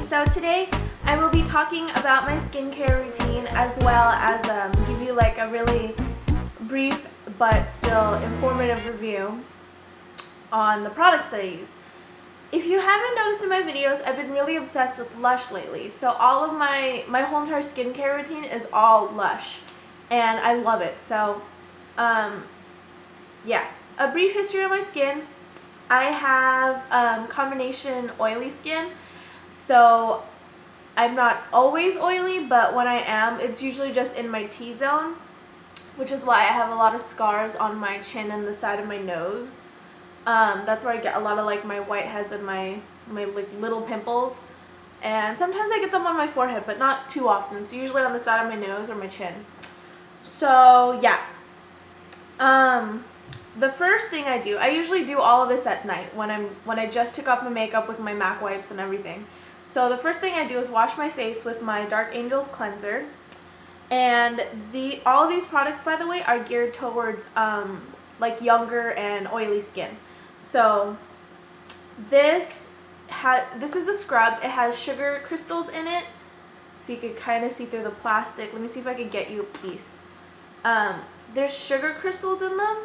So today I will be talking about my skincare routine as well as give you like a really brief but still informative review on the products that I use. If you haven't noticed in my videos, I've been really obsessed with Lush lately. So all of my whole entire skincare routine is all Lush and I love it. So yeah, a brief history of my skin. I have combination oily skin, so I'm not always oily, but when I am, it's usually just in my T-zone, which is why I have a lot of scars on my chin and the side of my nose. That's where I get a lot of like my whiteheads and my like little pimples, and sometimes I get them on my forehead, but not too often. It's usually on the side of my nose or my chin. So yeah, the first thing I do, I usually do all of this at night when I just took off my makeup with my MAC wipes and everything. So the first thing I do is wash my face with my Dark Angels cleanser, and all of these products, by the way, are geared towards like younger and oily skin. So this is a scrub. It has sugar crystals in it. If you could kind of see through the plastic, let me see if I can get you a piece. There's sugar crystals in them,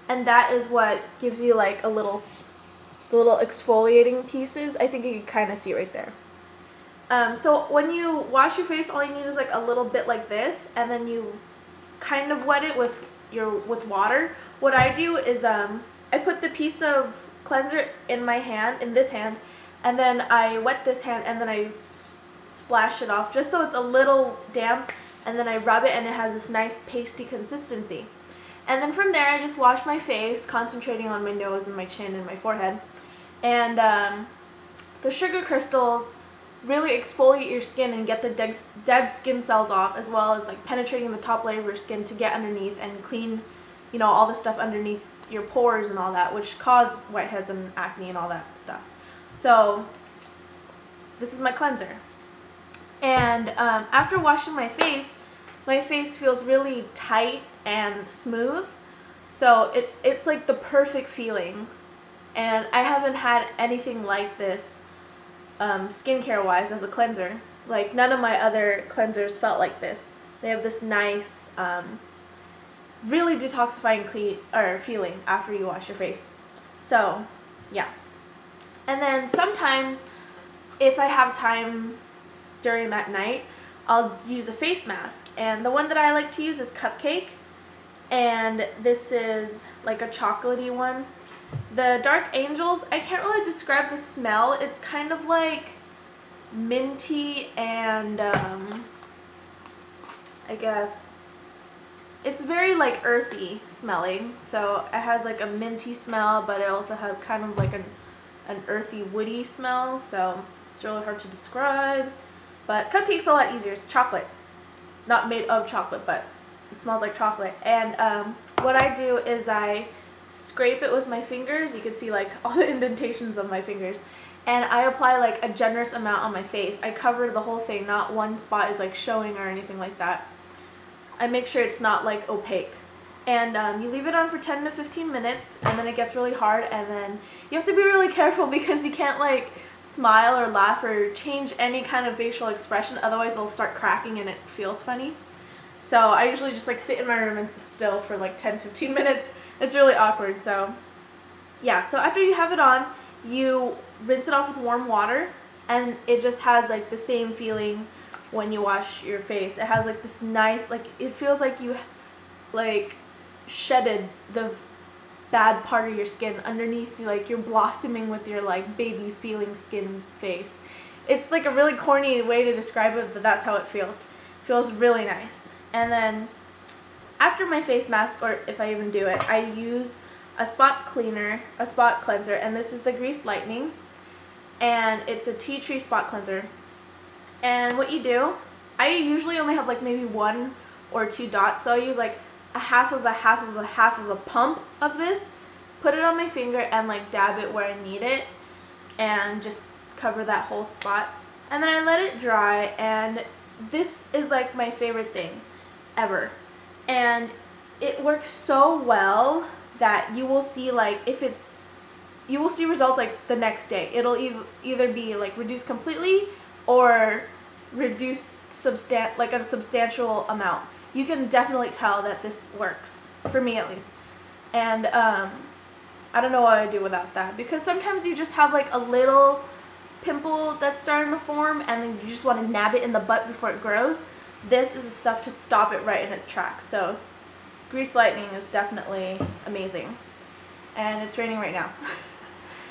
and that is what gives you like the little exfoliating pieces. I think you can kind of see right there. So when you wash your face, all you need is like a little bit like this, and then you kind of wet it with water. What I do is I put the piece of cleanser in my hand, in this hand, and then I wet this hand, and then I splash it off just so it's a little damp, and then I rub it, and it has this nice pasty consistency. And then from there, I just wash my face, concentrating on my nose and my chin and my forehead. And the sugar crystals really exfoliate your skin and get the dead skin cells off, as well as like penetrating the top layer of your skin to get underneath and clean, you know, all the stuff underneath your pores and all that, which cause whiteheads and acne and all that stuff. So this is my cleanser. And after washing my face feels really tight and smooth, so it's like the perfect feeling, and I haven't had anything like this skincare wise as a cleanser. Like none of my other cleansers felt like this. They have this nice really detoxifying feeling after you wash your face. So yeah, and then sometimes if I have time during that night, I'll use a face mask, and the one that I like to use is Cupcake, and this is like a chocolatey one. The Dark Angels, I can't really describe the smell. It's kind of like minty and I guess it's very like earthy smelling, so it has like a minty smell, but it also has kind of like an earthy woody smell, so it's really hard to describe. But Cupcake's a lot easier. It's chocolate. Not made of chocolate, but it smells like chocolate. And what I do is I scrape it with my fingers. You can see like all the indentations of my fingers. And I apply like a generous amount on my face. I cover the whole thing. Not one spot is like showing or anything like that. I make sure it's not like opaque. And you leave it on for 10 to 15 minutes, and then it gets really hard, and then you have to be really careful because you can't like smile or laugh or change any kind of facial expression, otherwise it'll start cracking and it feels funny. So I usually just like sit in my room and sit still for like 10-15 minutes. It's really awkward. So yeah, so after you have it on, you rinse it off with warm water, and it just has like the same feeling when you wash your face. It has like this nice, like it feels like you like shedded the bad part of your skin underneath you, like you're blossoming with your like baby feeling skin face. It's like a really corny way to describe it, but that's how it feels. It feels really nice. And then after my face mask, or if I even do it, I use a spot cleanser, and this is the Grease Lightning, and it's a tea tree spot cleanser. And what you do, I usually only have like maybe 1 or 2 dots, so I use like a half of a pump of this, put it on my finger, and like dab it where I need it, and just cover that whole spot. And then I let it dry, and this is like my favorite thing ever. And it works so well that you will see, like, if it's you will see results like the next day. It'll either be like reduced completely or reduce like a substantial amount. You can definitely tell that this works, for me at least. And I don't know what I'd do without that, because sometimes you just have like a little pimple that's starting to form and then you just want to nab it in the butt before it grows. This is the stuff to stop it right in its tracks. So Grease Lightning is definitely amazing. And it's raining right now.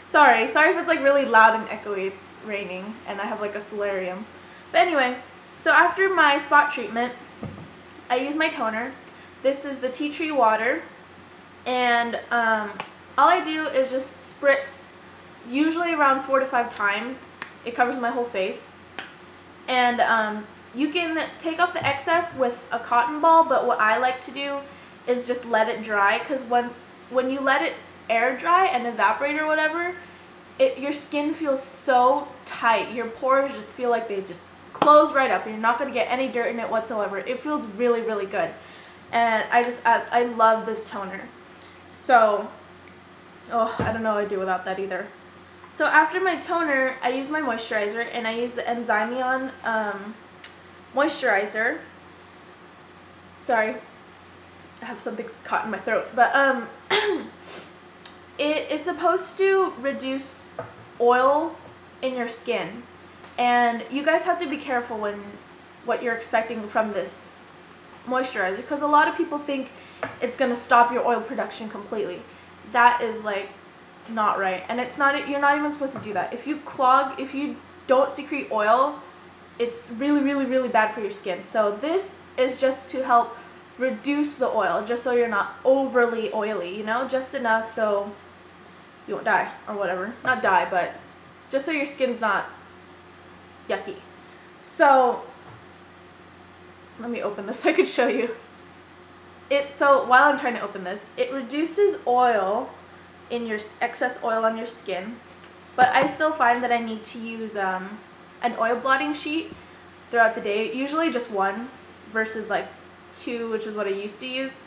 Sorry if it's like really loud and echoey. It's raining and I have like a solarium. But anyway, so after my spot treatment, I use my toner. This is the tea tree water, and all I do is just spritz, usually around 4 to 5 times. It covers my whole face, and you can take off the excess with a cotton ball, but what I like to do is just let it dry, because when you let it air dry and evaporate or whatever, your skin feels so tight. Your pores just feel like they just close right up. You're not going to get any dirt in it whatsoever. It feels really, really good. And I love this toner. So, I don't know what I'd do without that either. So after my toner, I use my moisturizer, and I use the Enzymion Moisturizer. Sorry, I have something caught in my throat. But it is supposed to reduce oil in your skin. And you guys have to be careful what you're expecting from this moisturizer, because a lot of people think it's going to stop your oil production completely. That is like not right, and you're not even supposed to do that. If you don't secrete oil, it's really, really, really bad for your skin. So this is just to help reduce the oil, just so you're not overly oily, you know, just enough so you won't die or whatever. Not die, but just so your skin's not yucky. So let me open this so I could show you. So while I'm trying to open this, it reduces oil in your excess oil on your skin, but I still find that I need to use an oil blotting sheet throughout the day, usually just one versus like 2, which is what I used to use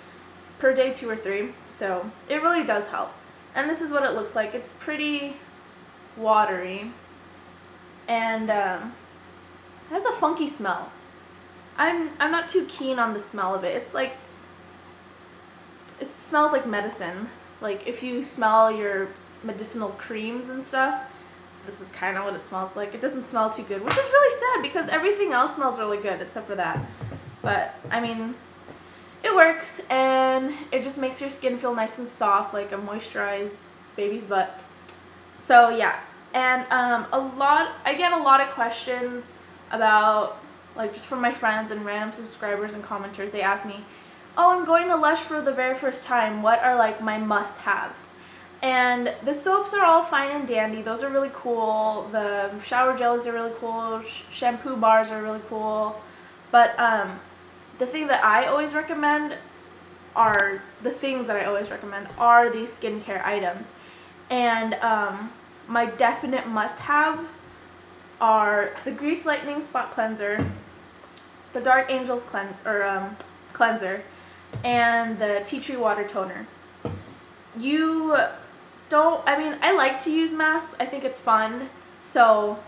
per day, 2 or 3. So it really does help. And this is what it looks like. It's pretty watery, and it has a funky smell. I'm not too keen on the smell of it. It's like, it smells like medicine. Like if you smell your medicinal creams and stuff, this is kind of what it smells like. It doesn't smell too good, which is really sad because everything else smells really good except for that. But I mean, it works, and it just makes your skin feel nice and soft, like a moisturized baby's butt. So yeah, and I get a lot of questions about, like, just from my friends and random subscribers and commenters. They ask me, oh, I'm going to Lush for the very first time. What are like my must-haves? And the soaps are all fine and dandy. Those are really cool. The shower jellies are really cool. Shampoo bars are really cool. But the thing that I always recommend are these skincare items. And my definite must-haves are the Grease Lightning Spot Cleanser, the Dark Angels cleanser, and the Tea Tree Water Toner. I like to use masks. I think it's fun, so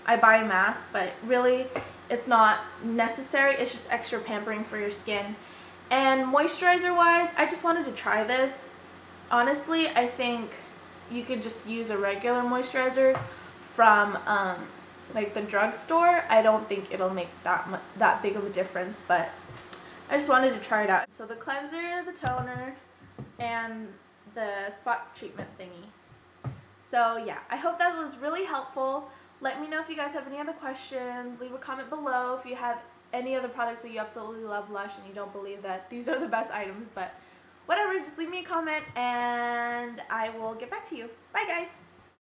I buy a mask, but really it's not necessary. It's just extra pampering for your skin. And moisturizer-wise, I just wanted to try this. Honestly, I think you could just use a regular moisturizer from like the drugstore. I don't think it'll make that big of a difference, but I just wanted to try it out. So the cleanser, the toner, and the spot treatment thingy. So yeah, I hope that was really helpful. Let me know if you guys have any other questions. Leave a comment below if you have any other products that you absolutely love Lush and you don't believe that these are the best items, but whatever, just leave me a comment and I will get back to you. Bye guys!